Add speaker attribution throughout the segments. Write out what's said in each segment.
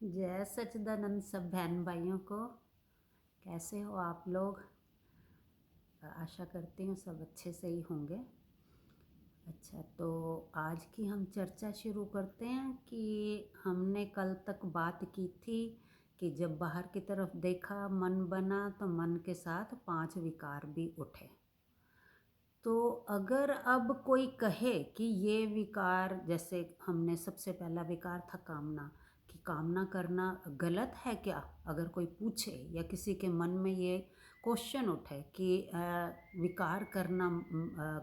Speaker 1: जय सच्चिदानंद सब बहन भाइयों को। कैसे हो आप लोग? आशा करती हूँ सब अच्छे से ही होंगे। अच्छा, तो आज की हम चर्चा शुरू करते हैं कि हमने कल तक बात की थी कि जब बाहर की तरफ देखा मन बना तो मन के साथ 5 विकार भी उठे। तो अगर अब कोई कहे कि ये विकार, जैसे हमने सबसे पहला विकार था कामना, कि कामना करना गलत है क्या? अगर कोई पूछे या किसी के मन में ये क्वेश्चन उठे कि विकार करना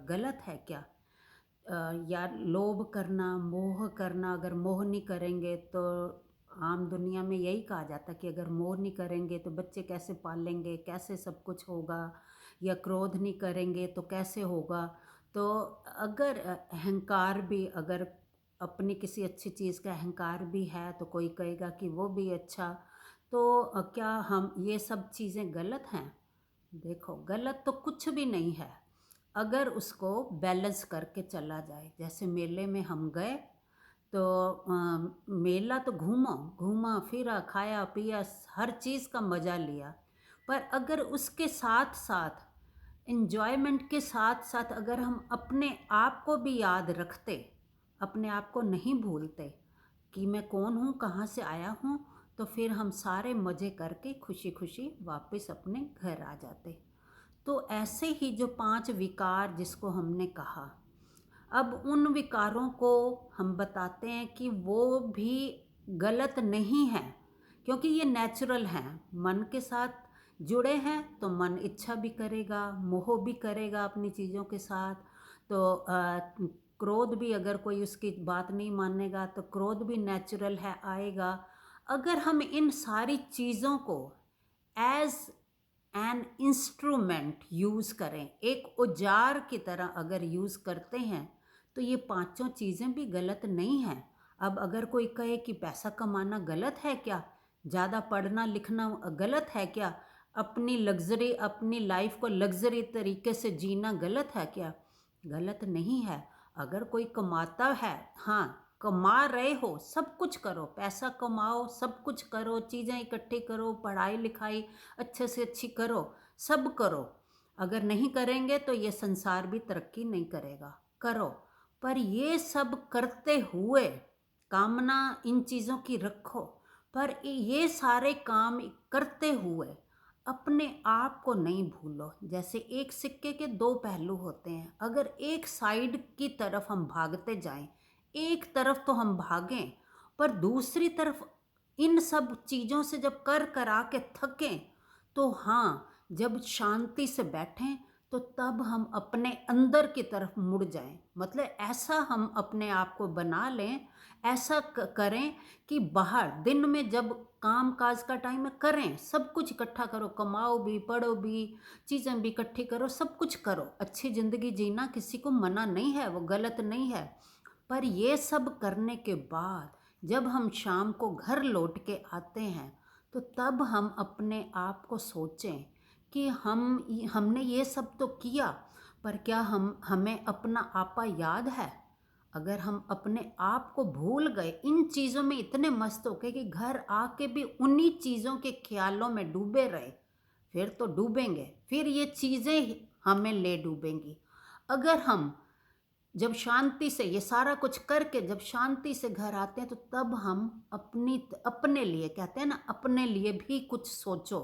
Speaker 1: गलत है क्या? या लोभ करना, मोह करना, अगर मोह नहीं करेंगे तो आम दुनिया में यही कहा जाता कि अगर मोह नहीं करेंगे तो बच्चे कैसे पालेंगे, कैसे सब कुछ होगा, या क्रोध नहीं करेंगे तो कैसे होगा। तो अगर अहंकार भी, अगर अपनी किसी अच्छी चीज़ का अहंकार भी है तो कोई कहेगा कि वो भी अच्छा। तो क्या हम ये सब चीज़ें गलत हैं? देखो, गलत तो कुछ भी नहीं है अगर उसको बैलेंस करके चला जाए। जैसे मेले में हम गए तो मेला तो घूमा फिरा, खाया पिया, हर चीज़ का मज़ा लिया। पर अगर उसके साथ साथ, इन्जॉयमेंट के साथ साथ, अगर हम अपने आप को भी याद रखते, अपने आप को नहीं भूलते कि मैं कौन हूँ, कहाँ से आया हूँ, तो फिर हम सारे मज़े करके खुशी खुशी वापस अपने घर आ जाते। तो ऐसे ही जो 5 विकार जिसको हमने कहा, अब उन विकारों को हम बताते हैं कि वो भी गलत नहीं है, क्योंकि ये नेचुरल हैं, मन के साथ जुड़े हैं तो मन इच्छा भी करेगा, मोह भी करेगा अपनी चीज़ों के साथ। तो क्रोध भी, अगर कोई उसकी बात नहीं मानेगा तो क्रोध भी नेचुरल है, आएगा। अगर हम इन सारी चीज़ों को एज एन इंस्ट्रूमेंट यूज़ करें, एक औजार की तरह अगर यूज़ करते हैं, तो ये पांचों चीज़ें भी गलत नहीं हैं। अब अगर कोई कहे कि पैसा कमाना गलत है क्या, ज़्यादा पढ़ना लिखना गलत है क्या, अपनी लग्जरी, अपनी लाइफ को लग्जरी तरीके से जीना गलत है क्या? गलत नहीं है। अगर कोई कमाता है, हाँ, कमा रहे हो, सब कुछ करो, पैसा कमाओ, सब कुछ करो, चीज़ें इकट्ठी करो, पढ़ाई लिखाई अच्छे से अच्छी करो, सब करो। अगर नहीं करेंगे तो ये संसार भी तरक्की नहीं करेगा, करो। पर ये सब करते हुए कामना इन चीज़ों की रखो, पर ये सारे काम करते हुए अपने आप को नहीं भूलो। जैसे एक सिक्के के दो पहलू होते हैं, अगर एक साइड की तरफ हम भागते जाएं, एक तरफ तो हम भागें, पर दूसरी तरफ इन सब चीज़ों से जब कर करा के थकें, तो हाँ, जब शांति से बैठें तो तब हम अपने अंदर की तरफ मुड़ जाएं। मतलब ऐसा हम अपने आप को बना लें, ऐसा करें कि बाहर दिन में जब काम काज का टाइम है, करें, सब कुछ इकट्ठा करो, कमाओ भी, पढ़ो भी, चीज़ें भी इकट्ठी करो, सब कुछ करो। अच्छी ज़िंदगी जीना किसी को मना नहीं है, वो गलत नहीं है। पर ये सब करने के बाद जब हम शाम को घर लौट के आते हैं, तो तब हम अपने आप को सोचें कि हमने ये सब तो किया, पर क्या हमें अपना आपा याद है? अगर हम अपने आप को भूल गए, इन चीज़ों में इतने मस्त हो गए कि घर आके भी उन्हीं चीज़ों के ख्यालों में डूबे रहे, फिर तो डूबेंगे, फिर ये चीज़ें हमें ले डूबेंगी। अगर हम जब शांति से ये सारा कुछ करके जब शांति से घर आते हैं, तो तब हम अपने लिए, कहते हैं ना, अपने लिए भी कुछ सोचो।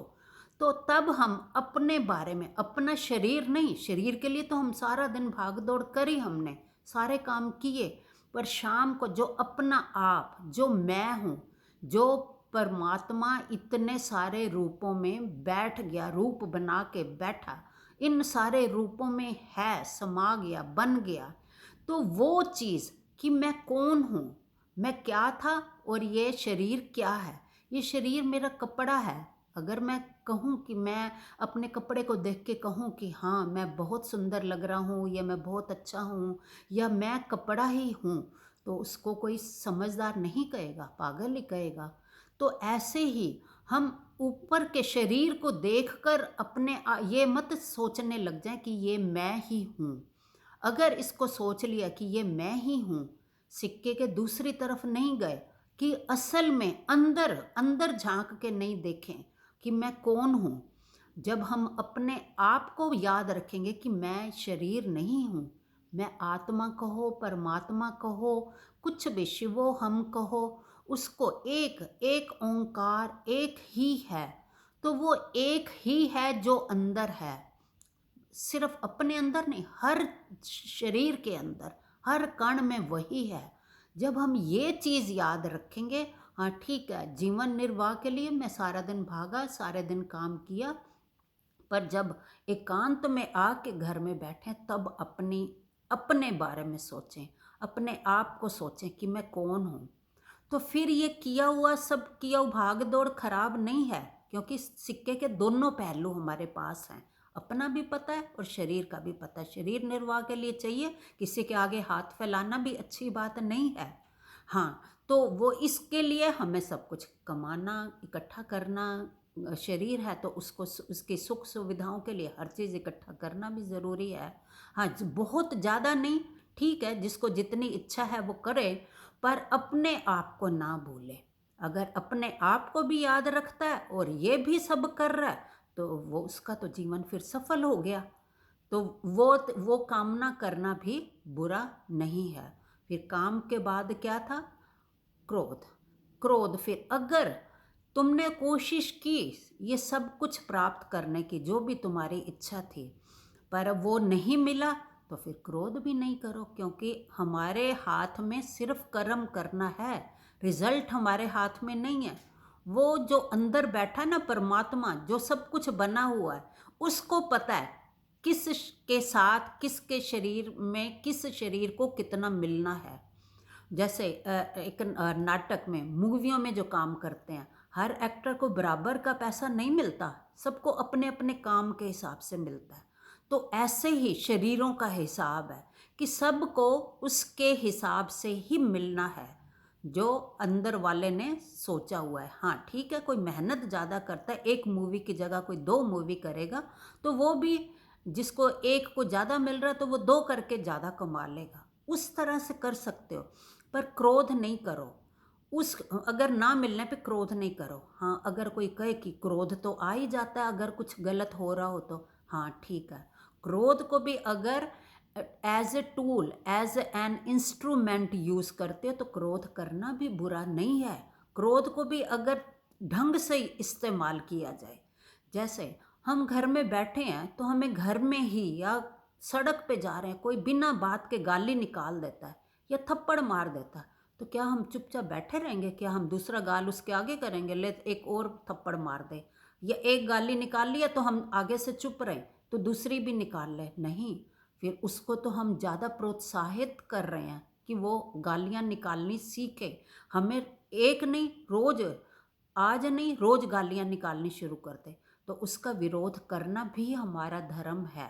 Speaker 1: तो तब हम अपने बारे में, अपना शरीर नहीं, शरीर के लिए तो हम सारा दिन भाग दौड़ करी, हमने सारे काम किए, पर शाम को जो अपना आप, जो मैं हूँ, जो परमात्मा इतने सारे रूपों में बैठ गया, रूप बना के बैठा, इन सारे रूपों में है, समा गया, बन गया, तो वो चीज़ कि मैं कौन हूँ, मैं क्या था और ये शरीर क्या है। ये शरीर मेरा कपड़ा है। अगर मैं कहूँ कि मैं अपने कपड़े को देख के कहूँ कि हाँ, मैं बहुत सुंदर लग रहा हूँ, या मैं बहुत अच्छा हूँ, या मैं कपड़ा ही हूँ, तो उसको कोई समझदार नहीं कहेगा, पागल ही कहेगा। तो ऐसे ही हम ऊपर के शरीर को देखकर ये मत सोचने लग जाए कि ये मैं ही हूँ। अगर इसको सोच लिया कि ये मैं ही हूँ, सिक्के के दूसरी तरफ नहीं गए कि असल में अंदर अंदर झांक के नहीं देखें कि मैं कौन हूँ। जब हम अपने आप को याद रखेंगे कि मैं शरीर नहीं हूँ, मैं आत्मा कहो, परमात्मा कहो, कुछ भी शिवो हम कहो, उसको एक एक ओंकार एक ही है। तो वो एक ही है जो अंदर है, सिर्फ अपने अंदर नहीं, हर शरीर के अंदर, हर कण में वही है। जब हम ये चीज़ याद रखेंगे, हाँ ठीक है, जीवन निर्वाह के लिए मैं सारा दिन भागा, सारे दिन काम किया, पर जब एकांत में आके घर में बैठें तब अपने बारे में सोचें, अपने आप को सोचें कि मैं कौन हूँ। तो फिर ये किया हुआ सब किया हुआ भाग दौड़ खराब नहीं है, क्योंकि सिक्के के दोनों पहलू हमारे पास हैं, अपना भी पता है और शरीर का भी पता है। शरीर निर्वाह के लिए चाहिए, किसी के आगे हाथ फैलाना भी अच्छी बात नहीं है। हाँ, तो वो इसके लिए हमें सब कुछ कमाना, इकट्ठा करना, शरीर है तो उसको उसकी सुख सुविधाओं के लिए हर चीज़ इकट्ठा करना भी ज़रूरी है। हाँ, बहुत ज़्यादा नहीं, ठीक है, जिसको जितनी इच्छा है वो करे, पर अपने आप को ना भूले। अगर अपने आप को भी याद रखता है और ये भी सब कर रहा है तो वो उसका तो जीवन फिर सफल हो गया। तो वो कामना करना भी बुरा नहीं है। फिर काम के बाद क्या था? क्रोध। क्रोध, फिर अगर तुमने कोशिश की ये सब कुछ प्राप्त करने की, जो भी तुम्हारी इच्छा थी, पर वो नहीं मिला, तो फिर क्रोध भी नहीं करो, क्योंकि हमारे हाथ में सिर्फ कर्म करना है, रिजल्ट हमारे हाथ में नहीं है। वो जो अंदर बैठा ना परमात्मा, जो सब कुछ बना हुआ है, उसको पता है किस के साथ, किसके शरीर में, किस शरीर को कितना मिलना है। जैसे एक नाटक में, मूवियों में जो काम करते हैं, हर एक्टर को बराबर का पैसा नहीं मिलता, सबको अपने अपने काम के हिसाब से मिलता है। तो ऐसे ही शरीरों का हिसाब है कि सबको उसके हिसाब से ही मिलना है जो अंदर वाले ने सोचा हुआ है। हाँ ठीक है, कोई मेहनत ज़्यादा करता है, एक मूवी की जगह कोई 2 मूवी करेगा, तो वो भी, जिसको एक को ज़्यादा मिल रहा है तो वो 2 करके ज़्यादा कमा लेगा, उस तरह से कर सकते हो। पर क्रोध नहीं करो, उस अगर ना मिलने पे क्रोध नहीं करो। हाँ, अगर कोई कहे कि क्रोध तो आ ही जाता है अगर कुछ गलत हो रहा हो तो, हाँ ठीक है, क्रोध को भी अगर as a tool, as an instrument use करते हो तो क्रोध करना भी बुरा नहीं है। क्रोध को भी अगर ढंग से इस्तेमाल किया जाए, जैसे हम घर में बैठे हैं तो हमें घर में ही या सड़क पे जा रहे हैं, कोई बिना बात के गाली निकाल देता है या थप्पड़ मार देता है, तो क्या हम चुपचाप बैठे रहेंगे? क्या हम दूसरा गाल उसके आगे करेंगे, ले एक और थप्पड़ मार दे? या एक गाली निकाल लिया तो हम आगे से चुप रहे तो दूसरी भी निकाल ले? नहीं, फिर उसको तो हम ज़्यादा प्रोत्साहित कर रहे हैं कि वो गालियाँ निकालनी सीखे। हमें एक नहीं, रोज़, आज नहीं, रोज़ गालियाँ निकालनी शुरू कर दे, तो उसका विरोध करना भी हमारा धर्म है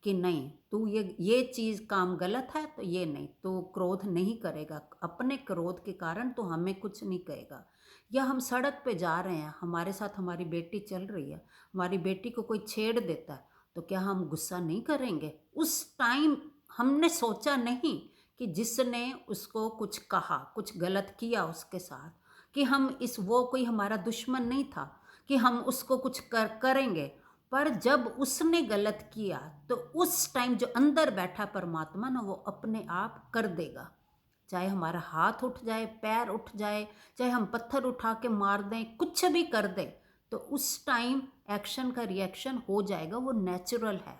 Speaker 1: कि नहीं, तू ये चीज़ काम गलत है तो ये नहीं, तो क्रोध नहीं करेगा, अपने क्रोध के कारण तो हमें कुछ नहीं कहेगा। या हम सड़क पे जा रहे हैं, हमारे साथ हमारी बेटी चल रही है, हमारी बेटी को कोई छेड़ देता है, तो क्या हम गुस्सा नहीं करेंगे? उस टाइम हमने सोचा नहीं कि जिसने उसको कुछ कहा, कुछ गलत किया उसके साथ, कि हम वो कोई हमारा दुश्मन नहीं था कि हम उसको कुछ करेंगे। पर जब उसने गलत किया तो उस टाइम जो अंदर बैठा परमात्मा ना, वो अपने आप कर देगा। चाहे हमारा हाथ उठ जाए, पैर उठ जाए, चाहे हम पत्थर उठा के मार दें, कुछ भी कर दें, तो उस टाइम एक्शन का रिएक्शन हो जाएगा, वो नेचुरल है।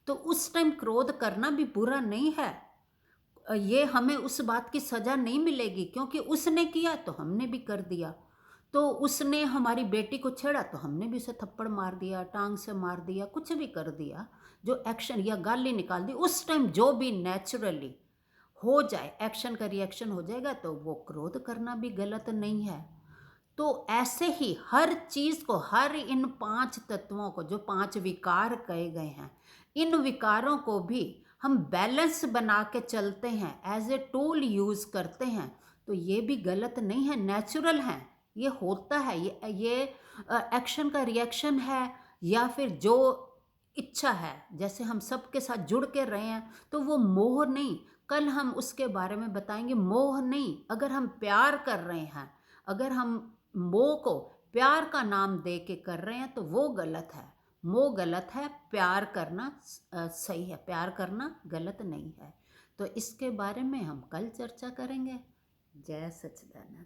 Speaker 1: तो उस टाइम क्रोध करना भी बुरा नहीं है। ये हमें उस बात की सज़ा नहीं मिलेगी, क्योंकि उसने किया तो हमने भी कर दिया। तो उसने हमारी बेटी को छेड़ा तो हमने भी उसे थप्पड़ मार दिया, टांग से मार दिया, कुछ भी कर दिया, जो एक्शन या गाली निकाल दी, उस टाइम जो भी नेचुरली हो जाए, एक्शन का रिएक्शन हो जाएगा, तो वो क्रोध करना भी गलत नहीं है। तो ऐसे ही हर चीज़ को, हर इन 5 तत्वों को, जो 5 विकार कहे गए हैं, इन विकारों को भी हम बैलेंस बना के चलते हैं, एज ए टूल यूज़ करते हैं, तो ये भी गलत नहीं है, नेचुरल है, ये होता है। ये एक्शन का रिएक्शन है, या फिर जो इच्छा है, जैसे हम सबके साथ जुड़ के रहे हैं, तो वो मोह नहीं, कल हम उसके बारे में बताएंगे। मोह नहीं, अगर हम प्यार कर रहे हैं, अगर हम मोह को प्यार का नाम दे के कर रहे हैं तो वो गलत है। मोह गलत है, प्यार करना सही है, प्यार करना गलत नहीं है। तो इसके बारे में हम कल चर्चा करेंगे। जय सच्चिदानंद।